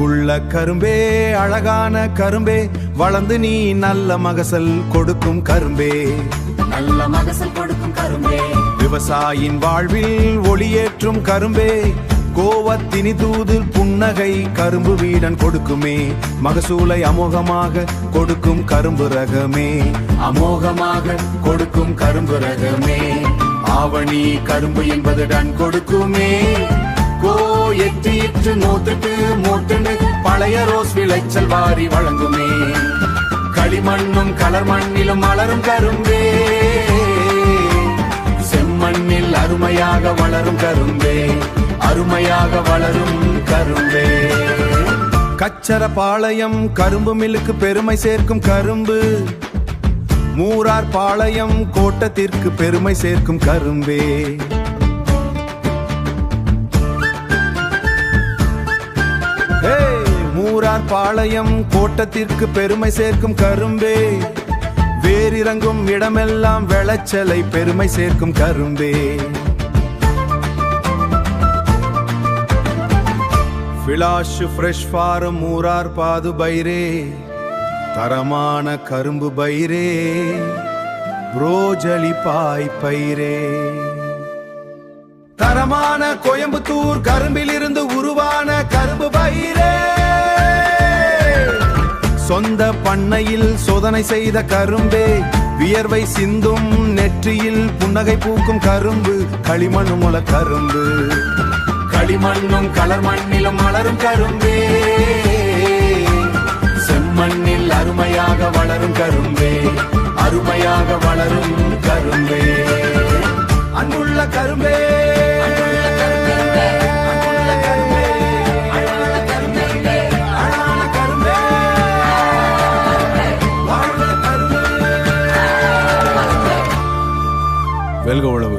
அன்புள்ள கரும்பே, அழகான கரும்பே, வளர்ந்து நீ நல்ல மகசல் கொடுக்கும் கரும்பே, நல்ல மகசல் கொடுக்கும் கரும்பே. விவசாயின் வாழ்வில் ஒளியேற்றும் கரும்பே, கோவத்தினி தூது புன்னகை கரும்பு வீடன் கொடுக்குமே, மகசூலை அமோகமாக கொடுக்கும் கரும்பு ரகமே, அமோகமாக கொடுக்கும் கரும்பு ரகமே. ஆவணி கரும்பு என்பது டன் கொடுக்குமே, கோ எட்டு நூத்துட்டு மூட்டுன்னு பழைய ரோஸ் விளைச்சல் வாரி வழங்குமே, களிமண்ணும் கலர் மண்ணிலும் மலரும் கரும்பே, செம்மண்ணில் அருமையாக வளரும் கரும்பே, அருமையாக வளரும் கரும்பே. கச்சர பாளையம் கரும்பு மில்லுக்கு பெருமை சேர்க்கும் கரும்பு, மூரார் பாளையம் கோட்டத்திற்கு பெருமை சேர்க்கும் கரும்பே, மூரார் பாளையம் கோட்டத்திற்கு பெருமை சேர்க்கும் கரும்பே, வேரிறங்கும் இடமெல்லாம் விளைச்சலை பெருமை சேர்க்கும் கரும்பே. ஃபிளாஷ் ஃப்ரெஷ் ஃபாரம் மூரார் பாது பைரே, தரமான கரும்பு பைரே, புரோஜலி பாய் பைரே. தரமான கோயம்புத்தூர் கரும்பில் இருந்து உருவான கரும்பு பைரே, சொந்த பண்ணையில் சோதனை செய்த கரும்பே, வியர்வை சிந்தும் நெற்றியில் புன்னகை பூக்கும் கரும்பு, களிமண் முள கரும்பு, களிமண்ணும் கலர் மண்ணிலும் மலரும் கரும்பே, செம்மண்ணில் அருமையாக வளரும் கரும்பே, அருமையாக வளரும் கரும்பே. அன்புள்ள கரும்பே, வெல்க உழவு.